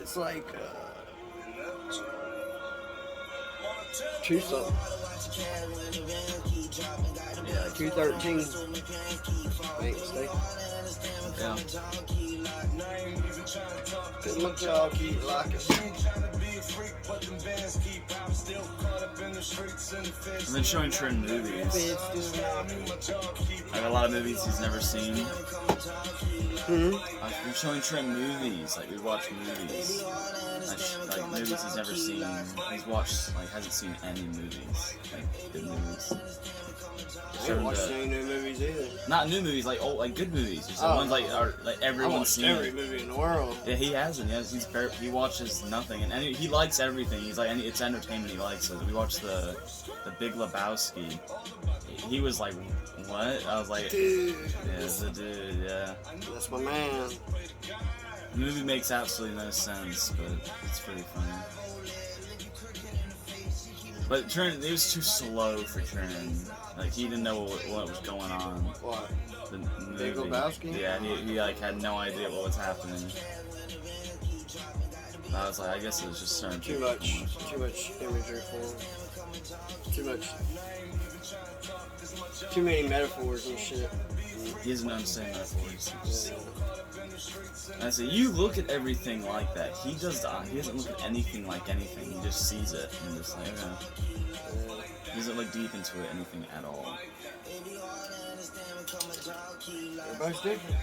It's like two something. Yeah, 213. Ain't mistaken. Yeah. Good look, y'all keep like it. I've been showing Trent movies. Like a lot of movies he's never seen. I've been showing Trent movies. Like we watch movies. Like movies he's never seen. He's watched hasn't seen any movies. Like good movies. I ain't watched any new movies either. Not new movies, like old, like good movies. Just the ones like everyone's seen. Every movie in the world. Yeah, he hasn't. He watches nothing, and he likes everything. He's like, it's entertainment. He likes it. We watched the Big Lebowski. He was like, what? I was like, dude. Yeah, the dude. Yeah. That's my man. The movie makes absolutely no sense, but it's pretty funny. But Trent, it was too slow for Trent. Like he didn't know what was going on. What? The Big movie. Lebowski? Yeah, he like had no idea what was happening. I was like, I guess it was just certain too much imagery for him. Too many metaphors and shit. He doesn't understand metaphors. I said, you look at everything like that. He doesn't look at anything like anything. He just sees it and just like, okay. He doesn't look deep into it, anything at all. Everybody's different.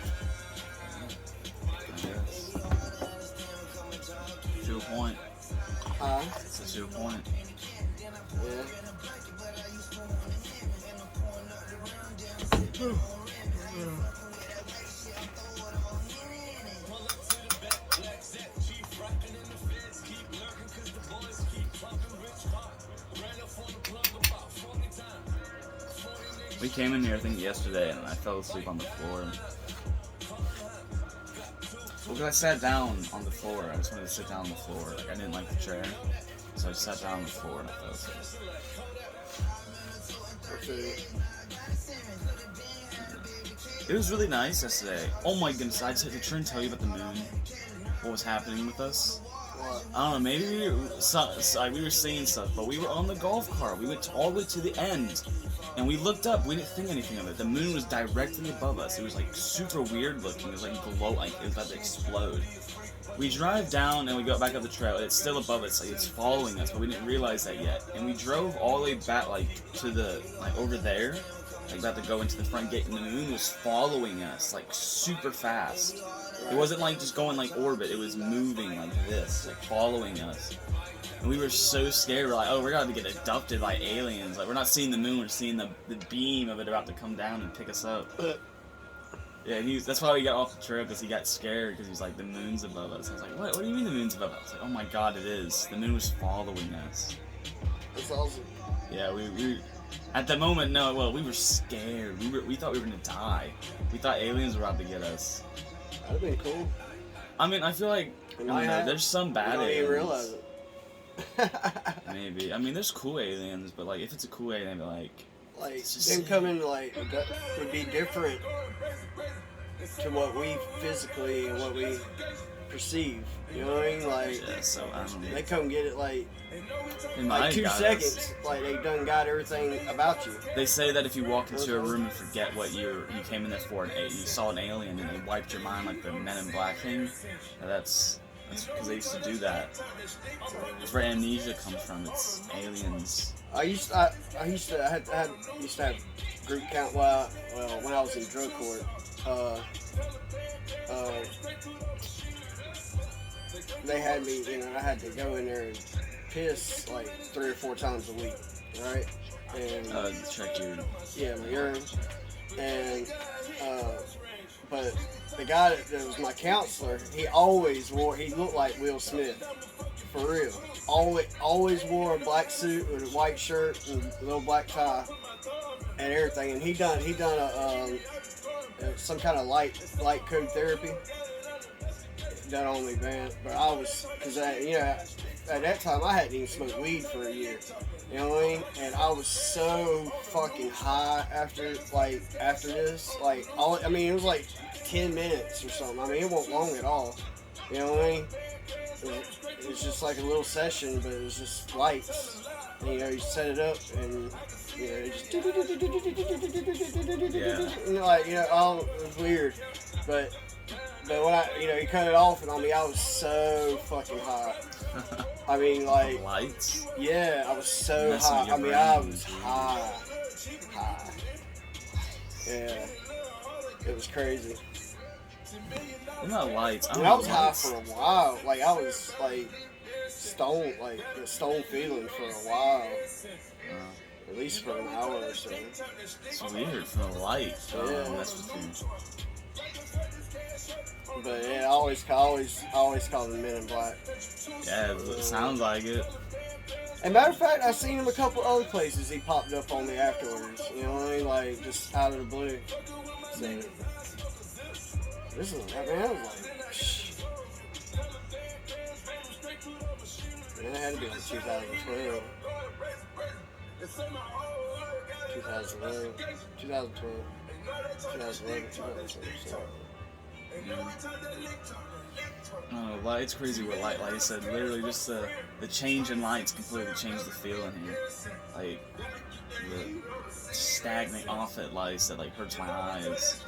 I guess. To a point. It's to a point. Yeah. We came in here, I think, yesterday, and I fell asleep on the floor. Well, because I sat down on the floor. I just wanted to sit down on the floor. Like, I didn't like the chair. So I just sat down on the floor and I fell asleep. Okay. It was really nice yesterday. Oh my goodness, I just had to try and tell you about the moon. What was happening with us. What? I don't know, maybe we were seeing stuff, but we were on the golf cart. We went all the way to the end. And we looked up, we didn't think anything of it. The moon was directly above us. It was like super weird looking. It was like glow, like it was about to explode. We drive down and we go back up the trail. It's still above us, like it's following us, but we didn't realize that yet. And we drove all the way back, like to the, like over there, like about to go into the front gate, and the moon was following us, like super fast. It wasn't like just going like orbit. It was moving like this, like following us. And we were so scared. We're like, oh, we're going to get abducted by aliens. Like, we're not seeing the moon. We're seeing the beam of it about to come down and pick us up. Yeah, that's why we got off the trail, because he got scared, because he's like, the moon's above us. I was like, what do you mean the moon's above us? I was like, oh my god, it is. The moon was following us. That's awesome. Yeah, we at the moment, we were scared. We thought we were going to die. We thought aliens were about to get us. That'd have been cool. I mean, I feel like, I don't know, there's some bad aliens. You don't even realize it. Maybe. I mean, there's cool aliens, but like, if it's a cool alien, like them coming would be different to what we physically and what we perceive. You know what I mean? Like, yeah, so I don't know. They come get it like in 2 seconds. Like they done got everything about you. They say that if you walk into a room and forget what you came in there for, and you saw an alien and they wiped your mind like the Men in Black thing, that's because they used to do that. That's where amnesia comes from. It's aliens. I used to have group count. Well, when I was in drug court, they had me. I had to go in there and piss like 3 or 4 times a week, right? And check your my urine. And but the guy that was my counselor, he looked like Will Smith, for real. Always wore a black suit with a white shirt and a little black tie and everything. And he done some kind of light code therapy done on me, man. But I was, because at that time I hadn't even smoked weed for a year. You know what I mean? And I was so fucking high after this. Like, it was like 10 minutes or something. I mean, it wasn't long at all. You know what I mean? it was just like a little session, but it was just lights. And, you know, you set it up and, you know, just, and like, you know, all it was weird. But when I, you know, he cut it off and on me, I was so fucking hot. I mean, like, Lights. yeah, I was so Messing hot. with I your mean, I brain. was high. Yeah, it was crazy. They're not lights. And I was high for a while. Like, I was like stone, like a stone feeling for a while. At least for an hour or so. It's weird from the light. Yeah. That's what But yeah, I always call them Men in Black. yeah, it sounds like it. And matter of fact, I seen him a couple other places. He popped up on me afterwards. You know what I mean? Like, just out of the blue. So, this is, I mean, I was like, shh. Man, it had to be like 2012. 2011. 2012. 2011, 2012. So. Oh, it's crazy what light. Like I said, literally just the change in lights completely changed the feel in here. Like the stagnant off at lights that like hurts my eyes.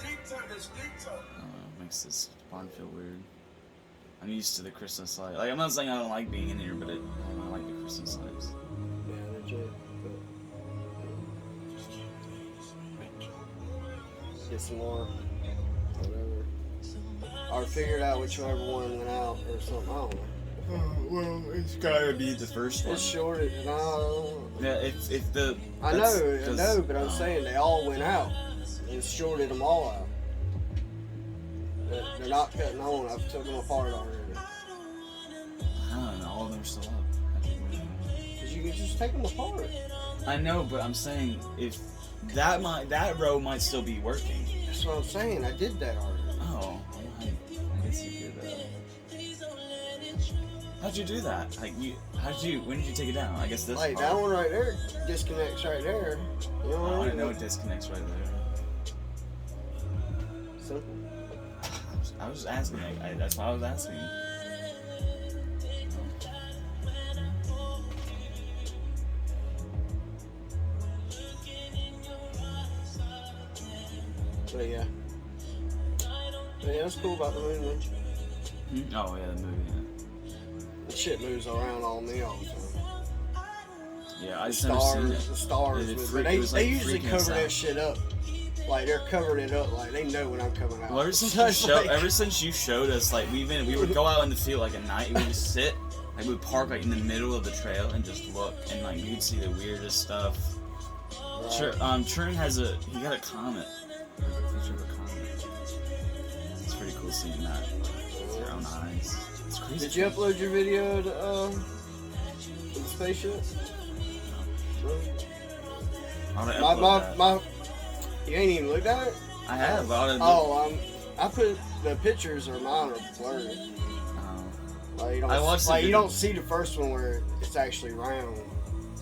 Makes this barn feel weird. I'm used to the Christmas light. Like I'm not saying I don't like being in here, but I like the Christmas lights. Yeah, legit. Get some more. Whatever. Or figured out whichever one went out or something. I don't know. Well, it's gotta be the first one. It's shorted. No. Yeah, if the. I know, but I'm saying they all went out. It's shorted them all out. They're not cutting on. I've took them apart already. I don't know. All of them are still up. Cause you can just take them apart. I know, but I'm saying if that row might still be working. That's what I'm saying. I did that already. Oh, I guess you could. How'd you do that? Like when did you take it down? I guess this. Like part. that one right there disconnects right there. You know what Oh, I I didn't mean? know it disconnects right there. Simple. I was just asking. That's why I was asking. But yeah. But yeah, that's cool about the moon one. Oh yeah, the movie. The shit moves around on me all the time. Yeah, I The just never seen stars, it. the stars. It But freak- they it was, like, usually freaking cover us that out. shit up. Like they're covering it up. Like they know when I'm coming out. Well, ever since you showed us, like we would go out in the field like at night. We would just sit, like we'd park like in the middle of the trail and just look, and like you'd see the weirdest stuff. Right. Trent he got a comet. A picture of a comet. It's pretty cool seeing that with your own eyes. It's crazy. Did you upload your video to the spaceship? No. I oughta upload that. My, you ain't even looked at it? I have. I put the pictures or mine are blurry. Like, I watched the you video. don't see the first one where it's actually round.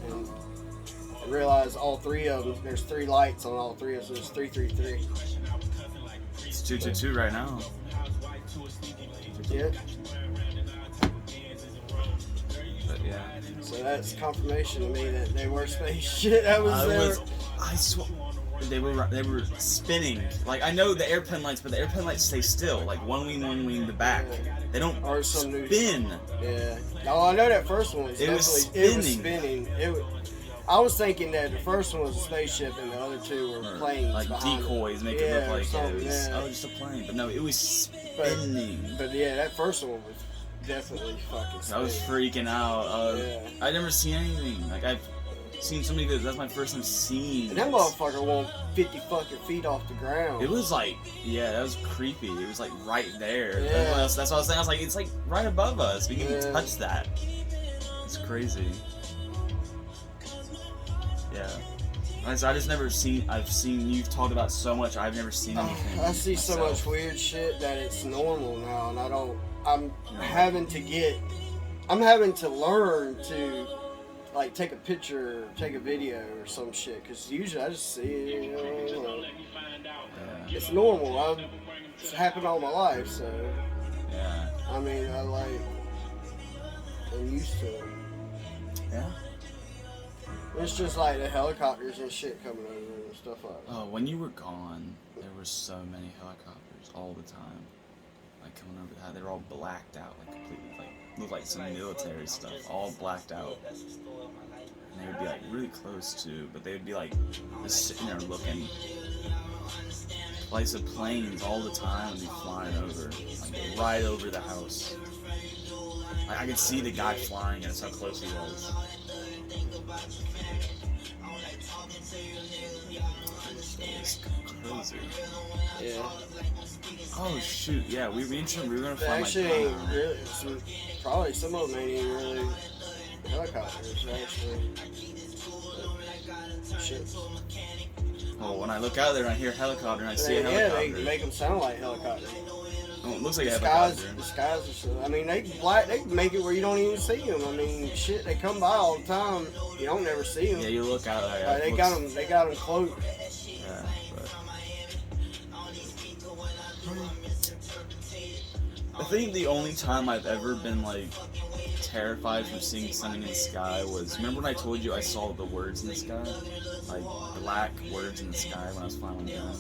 And I realized all three of them, there's 3 lights on all 3 of them, so it's 333. It's 222 right now. Yeah. But yeah. So that's confirmation to me that they were space shit. I swear, they were spinning. Like I know the airplane lights, but the airplane lights stay still. Like one wing, the back. They don't Or some new spin. Yeah. No, I know that first one was It was spinning. I was thinking that the first one was a spaceship and the other 2 were planes. Like behind decoys, it. make it look like something, it was yeah. just a plane. But no, it was spinning. But yeah, that first one was definitely fucking I was spinning. freaking out. Yeah. I'd never seen anything. Like I've seen so many videos. That's my first time seeing. And that this. motherfucker won't 50 fucking feet off the ground. It was like, yeah, that was creepy. It was like right there. Yeah. That's what I was saying. I was like, it's like right above us. We can Yeah. touch that. It's crazy. Yeah. I just never seen. I've seen you've talked about so much. I've never seen anything. I see so myself. much weird shit that it's normal now, and I'm having to learn to like take a picture, take a video or some shit, because usually I just see it, you know, Yeah. it's normal. It's happened all my life, so Yeah. I mean, and used to them. Yeah. It's just like the helicopters and shit coming over and stuff like that. Oh, when you were gone, there were so many helicopters all the time. Like coming over that, they were all blacked out, like completely, like looked like some military stuff, all blacked out. And they would be like really close to, but they would be like just sitting there looking. Flights of planes all the time would be flying over, like right over the house. Like, I could see the guy flying, and that's how close he was. It's crazy. Yeah. Oh shoot! Yeah, we were gonna They find actually like. ain't really, probably some of them ain't even really helicopters, actually. But, shit. Oh, when I look out there and I hear helicopter and I see a Yeah, helicopter. they make them sound like helicopters. Oh, it looks like a Skies, helicopter. the skies are so. I mean, they make it where you don't even see them. I mean, shit, they come by all the time. You don't never see them. Yeah, you look out there. Like, they got them cloaked. Yeah, but I think the only time I've ever been like terrified from seeing something in the sky was, remember when I told you I saw the words in the sky, like black words in the sky when I was flying down.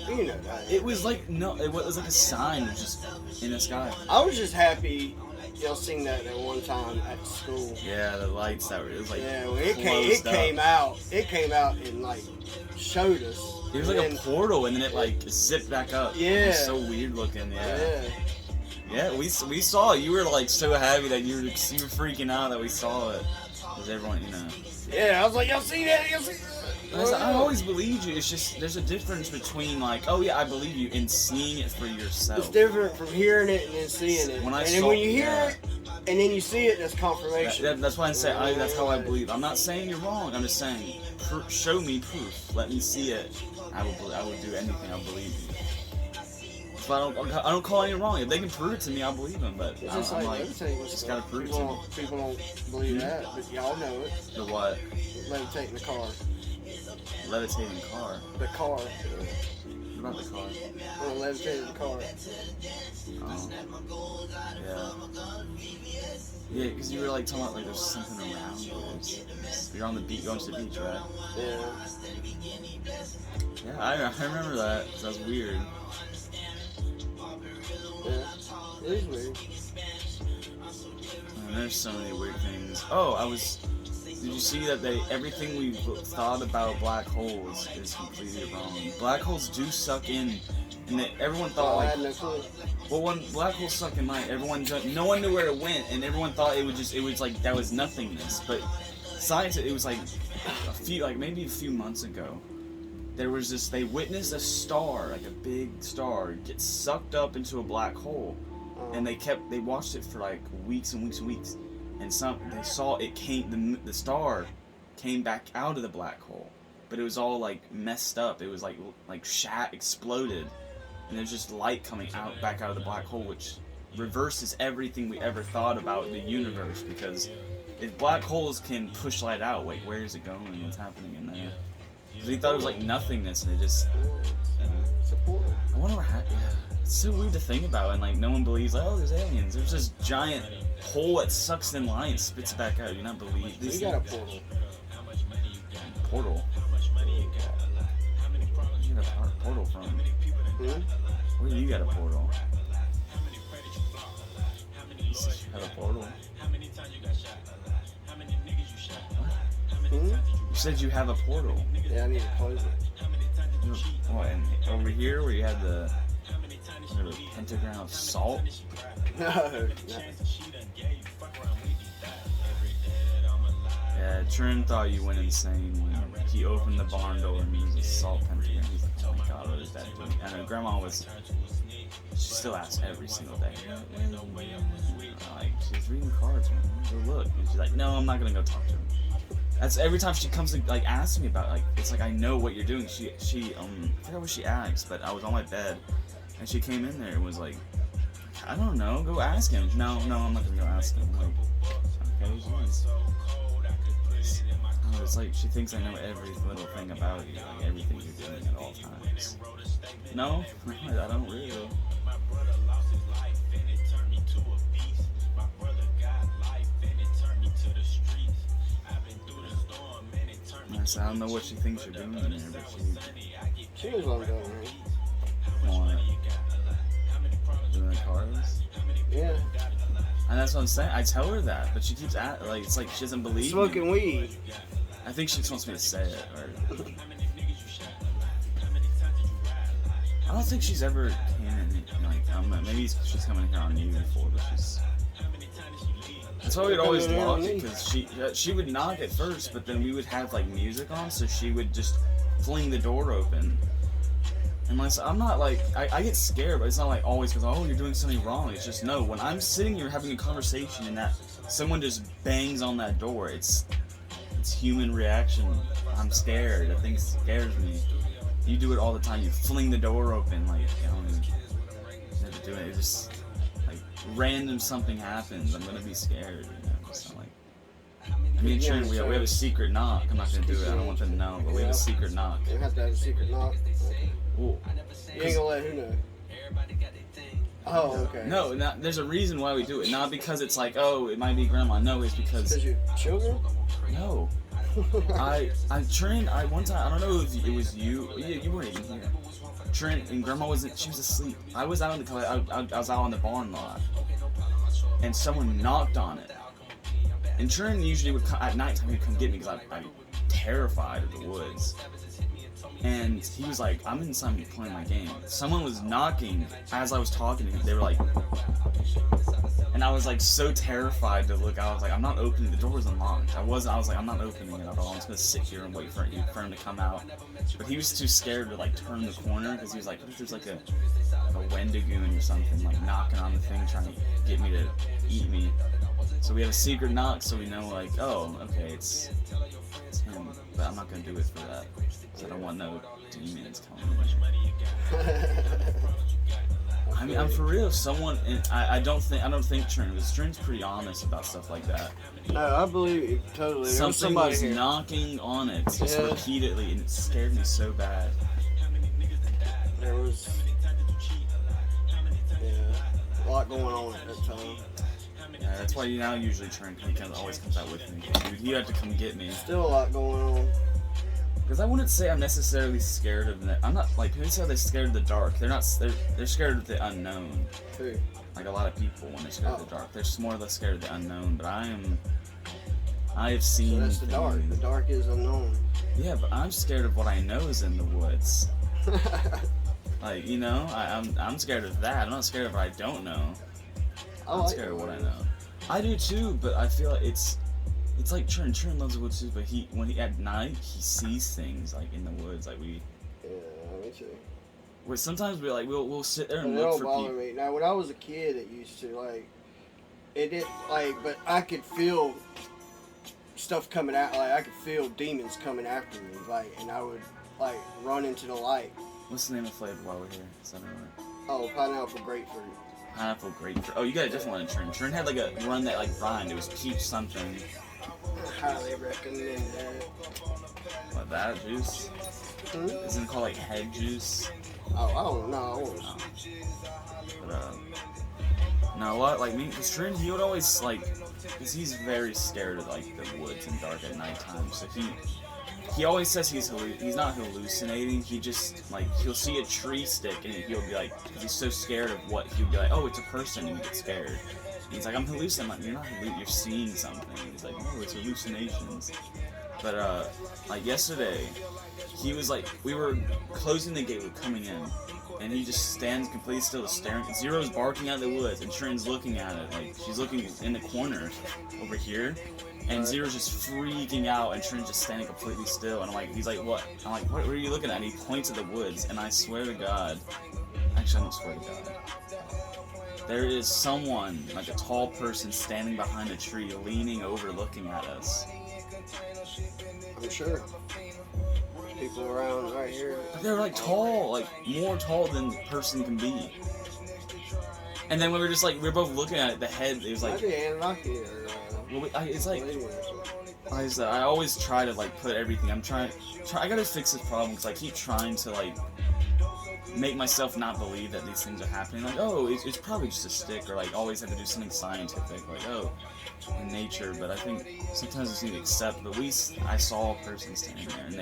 You know that. It was like it was like a sign just in the sky. I was just happy y'all seen that one time at school. Yeah, the lights that were, it was like Yeah, when it closed up. came out and like showed us. It was like a portal, and then it like zipped back up. Yeah. It was so weird looking. Yeah. Yeah, we saw it. You were like so happy that you were freaking out that we saw it. Because everyone, you know. Yeah, I was like, y'all see that? Y'all see that? I always believed you. It's just there's a difference between like, oh yeah, I believe you, and seeing it for yourself. It's different from hearing it and then seeing it. When I and then saw- when you hear yeah. it and then you see it, that's confirmation. That's why I say that's how I believe. I'm not saying you're wrong. I'm just saying, show me proof. Let me see it. I will do anything. I'll believe you. So I don't call anyone wrong. If they can prove it to me, I'll believe them. But It's I'm just like like, levitating. just gotta prove it to me. People don't believe that, but y'all know it. The what? Levitating the car. Levitating car. The car. What about the car? When I levitated the car. Oh. Yeah, because you were like talking about like there's something around you. You're on the beach, going to the beach, right? Yeah. Yeah, I remember that. That was weird. Yeah. It is weird. And there's so many weird things. Oh, did you see that everything we thought about black holes is completely wrong? Black holes do suck in, and everyone thought I like, had no clue. well, when black holes suck in light, no one knew where it went, and everyone thought it was like that was nothingness. But science, it was like maybe a few months ago, there was they witnessed a star, like a big star, get sucked up into a black hole, and they watched it for like weeks and weeks and weeks, and they saw it the star came back out of the black hole, but it was all like messed up. It was like exploded, and there's just light coming back out of the black hole, which reverses everything we ever thought about the universe, because if black holes can push light out, wait, where is it going? What's happening in there? Because we thought it was like nothingness, and it just. It's a portal. I wonder what happened. It's so weird to think about, and like no one believes. Like, oh, there's aliens. There's this giant hole that sucks in light and spits it back out. You not believe We these got a things? portal. Portal. Where'd you get a portal from? Where do you get a portal? You said you had a portal. Hmm? You said you have a portal. Yeah, I need to close it. What, and over here where you had the pentagram of salt? No. Yeah, Trin thought you went insane when he opened the barn door and there was a salt pentagram. He's like, oh my god, what is that doing? And her grandma she still asks every single day. Like, she's reading cards, man. Go look. And she's like, no, I'm not gonna go talk to him. That's every time she comes to like ask me about it's like I know what you're doing. She I forgot what she asked, but I was on my bed and she came in there and was like, I don't know, go ask him. No, I'm not gonna go ask him. I'm like, okay, geez. Oh, it's like she thinks I know every little thing about you, like everything you're doing at all times. No, I don't really. So I don't know what she thinks you're doing in there, but She knows what I'm doing, man. What? Doing the cards? Yeah. And that's what I'm saying. I tell her that, but she keeps like it's like she doesn't believe Smoking me. weed. I think she just wants me to say it. Or... I don't think she's ever came in. Like, maybe she's coming here on you before, but she's. That's why we'd always walk because she would knock at first, but then we would have like music on, so she would just fling the door open. And like, I'm not like I get scared, but it's not like always because you're doing something wrong. It's just no. When I'm sitting here having a conversation and that someone just bangs on that door, it's human reaction. I'm scared. That thing scares me. You do it all the time. You fling the door open, like never do it. It's just like random something happens. I'm gonna be scared. It's not like. I mean, Sharon, we have a secret knock. I'm not gonna do it. I don't want them to know, but we have a secret knock. You have to have a secret knock. Okay. Ooh. You ain't gonna let who know? Oh, okay. No, there's a reason why we do it. Not because it's like, it might be grandma. No, it's because. Because you're children? No. One time, I don't know if it was you. You weren't even here. Trent and grandma she was asleep. I was out I was out on the barn lot. And someone knocked on it. And Trent usually would at nighttime he'd come get me because I'm terrified of the woods. And he was like, I'm inside playing my game. Someone was knocking as I was talking to him. They were like, and I was like so terrified to look. I was like, I'm not opening. The door was unlocked. I was like, I'm not opening it at all. I'm just gonna sit here and wait for him to come out. But he was too scared to like turn the corner because he was like, what if there's like a Wendigoon or something like knocking on the thing trying to get me to eat me. So we have a secret knock so we know like, okay, it's him. But I'm not gonna do it for that. I don't want no demons coming in. I mean, I'm for real. Someone, I don't think Trent was. Trent's pretty honest about stuff like that. No, I believe you totally. Something was here. knocking on it just repeatedly, and it scared me so bad. There was, a lot going on at that time. Yeah, that's why usually Trent always comes out with me. He had to come get me. Still a lot going on. Because I wouldn't say I'm necessarily scared of that. I'm not like people say they're scared of the dark. They're not. They're scared of the unknown. Who? Like a lot of people when they're scared of the dark. They're just more or less scared of the unknown. But I have seen. So that's the dark. The dark is unknown. Yeah, but I'm scared of what I know is in the woods. Like I'm scared of that. I'm not scared of what I don't know. I'm scared of what I know. I do too, but I feel like it's like Trent loves the woods too, but at night he sees things like in the woods, like we. Yeah, me too. Where sometimes we'll sit there and look look for for people. Me. Now when I was a kid, it used to but I could feel stuff coming out. Like I could feel demons coming after me, and I would run into the light. What's the name of the flavor while we're here? Is that right? Oh, pineapple grapefruit. Pineapple grapefruit. Oh, you got a different one in Trent. Trent had like a run that rhymed. It was peach something. I highly recommend that. What, that juice? Isn't it called like head juice? Oh, I don't know. But, no, what? Like me, because Trent, he would always because he's very scared of the woods and dark at nighttime. So he always says he's not hallucinating. He just he'll see a tree stick and he'll be like, because he's so scared of what he'll be like, oh, it's a person, and he gets scared. And he's like, I'm hallucinating. I'm like, you're not hallucinating. You're seeing something. He's like, no, it's hallucinations. But yesterday, he was we were closing the gate, we're coming in, and he just stands completely still, staring. Zero's barking out in the woods, and Trent's looking at it. She's looking in the corner over here. And Zero's just freaking out, and Trent's just standing completely still. And he's like, what? I'm like, what are you looking at? And he points at the woods, and I swear to God, actually, I don't swear to God. There is someone, a tall person, standing behind a tree, leaning over, looking at us. I'm sure. There's people around right here. They're tall, more tall than a person can be. And then we were just we were both looking at it, the head, it was Maybe Anunnaki or... it's I always try to put everything. I gotta fix this problem because I keep trying to make myself not believe that these things are happening. Like, oh, it's probably just a stick, or like always have to do something scientific. Like, oh, in nature. But I think sometimes we need to accept. But I saw a person standing there, and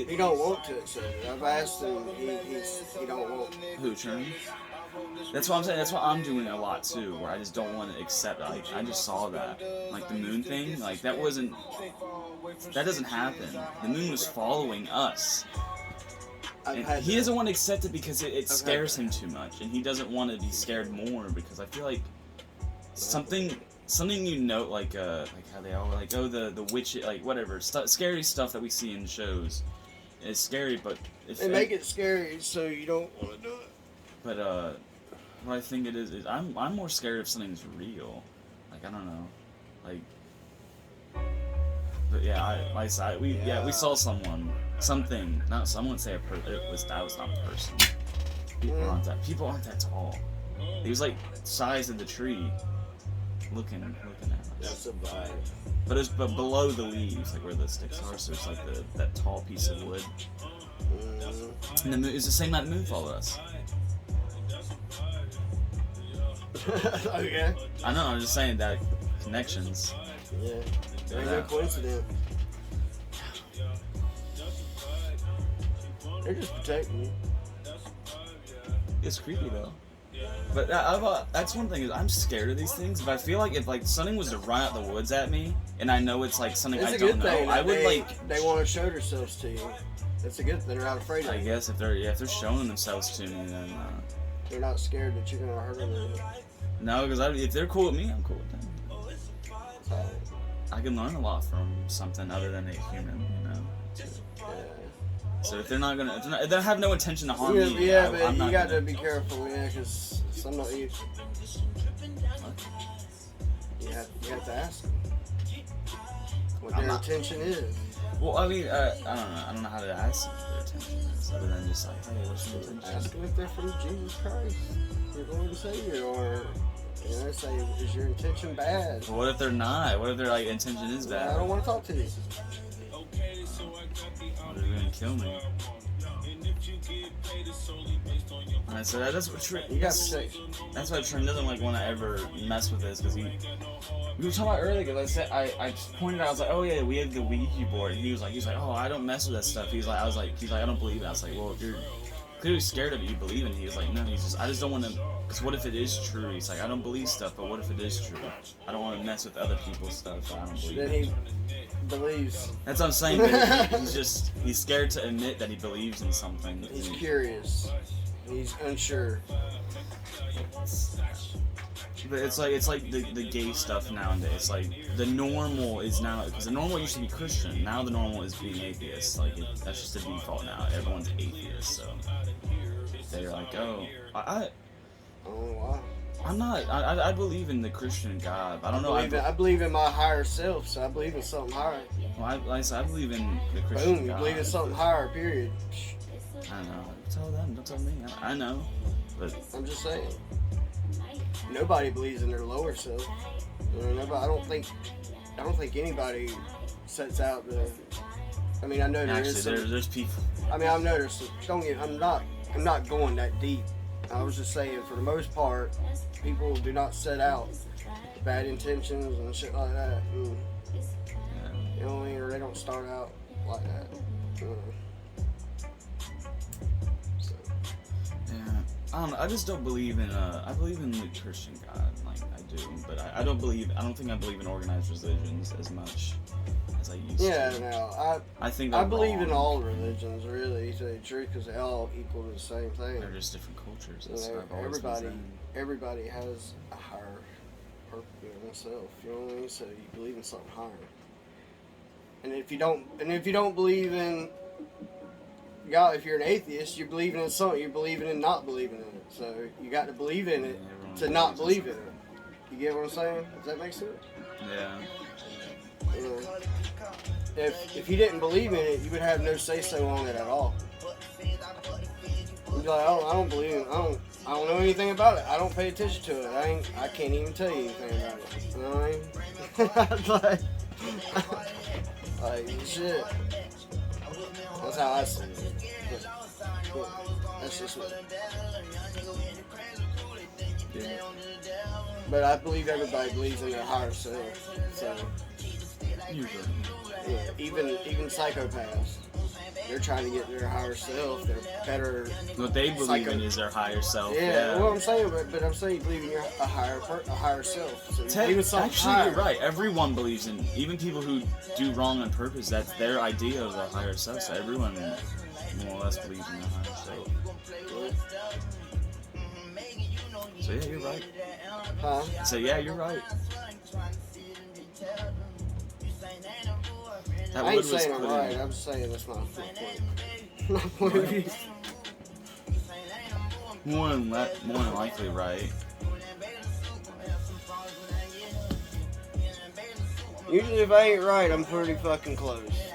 he don't want to accept it. I've asked him. He don't want. Who, Trin? That's what I'm saying. That's what I'm doing a lot too, where I just don't want to accept. Like, I just saw that, like the moon thing. Like that doesn't happen. The moon was following us. And he doesn't want to accept it because it scares him too much, and he doesn't want to be scared more because I feel like something like how they all like, oh, the witch, like whatever scary stuff that we see in shows is scary, but they make it scary so you don't want to do it. But what I think it is I'm more scared if something's real. Like, I don't know, like. But yeah, we saw something. Not I wouldn't say that was not a person. People aren't that tall. He was like size of the tree, looking at us. That's a vibe. But it's below the leaves, like where the sticks are. So it's like that tall piece of wood. And the moon, it's the same night the moon followed us. Oh yeah. I know. I'm just saying that connections. Yeah. Ain't no coincidence. They're just protecting you. It's creepy though. But that's one thing is I'm scared of these things. But I feel like if like something was to run out the woods at me, and I know it's like something I don't know, I would They want to show themselves to you. That's a good thing. They're not afraid of you. I guess if they're showing themselves to me, then they're not scared that you're gonna hurt them. No, because if they're cool with me, I'm cool with them. I can learn a lot from something other than a human, you know. Yeah. So if they're not gonna, if they have no intention to harm me, but I'm you got to be careful, because some of you have to ask them what their intention is. Well, I mean, I don't know how to ask them what their intention is, other than just like, hey, what's your intention? Ask them if they're from Jesus Christ, your Lord and Savior, or. You know, say, is your intention bad? Well, what if they're not? What if their like intention is bad? I don't want to talk to you. They're gonna kill me. Alright, so that's what Trent. That's why Trent doesn't like want to ever mess with this, because we were talking about earlier. Because I pointed out, I was like, oh yeah, we have the Ouija board. And he was like, oh, I don't mess with that stuff. He's like, I don't believe it. I was like, well, if you're clearly scared of it, you believe in it. He was like, no, I just don't want to. Because what if it is true? He's like, I don't believe stuff, but what if it is true? I don't want to mess with other people's stuff. I don't believe. Then he believes. That's what I'm saying. But he's scared to admit that he believes in something. He's curious. He's unsure. But it's like the gay stuff nowadays. It's like the normal is now, because the normal used to be Christian. Now the normal is being atheist. Like that's just the default now. Everyone's atheist. So they're like, oh, I don't know why. I'm not. I believe in the Christian God. I don't know. I believe in my higher self, so I believe in something higher. Well, I believe in the Christian God. You believe in something higher, period. I know. Tell them. Don't tell me. I know. But I'm just saying. Nobody believes in their lower self. I don't think anybody sets out to. I mean, I know there's people. I mean, I've noticed. I'm not going that deep. I was just saying, for the most part, people do not set out with bad intentions and shit like that. And, you know what I mean? Or they don't start out like that. So. Yeah. I don't know. I just don't believe in. I believe in the Christian God, like I do, but I don't think I believe in organized religions as much as I used to. Yeah, no, I believe wrong. in all religions, really, to tell you the truth, because they all equal to the same thing. They're just different cultures. Everybody has a higher purpose in themselves. You know what I mean? So you believe in something higher. And if you don't believe in God, if you're an atheist, you're believing in something. You're believing in not believing in it. So you got to believe in it to not believe in it. You get what I'm saying? Does that make sense? Yeah. If you didn't believe in it, you would have no say-so on it at all. You'd be like, I don't believe it. I don't know anything about it. I don't pay attention to it. I can't even tell you anything about it. You know what I mean? like shit. That's how I see it. That's just me. Yeah. But I believe everybody believes in their higher self. So Usually. yeah, even psychopaths, they're trying to get their higher self. They're better. What they believe Psycho- in is their higher self. Yeah, well, I'm saying, but I'm saying you believe in a higher self. So even something Actually, higher. you're right. Everyone believes in, even people who do wrong on purpose, that's their idea of a higher self. So everyone more or less believes in their higher self. So yeah, you're right. Huh? So yeah, you're right. That I ain't wood was saying I'm put right. in. I'm saying that's my point. My point of view. More than likely right. Usually, if I ain't right, I'm pretty fucking close.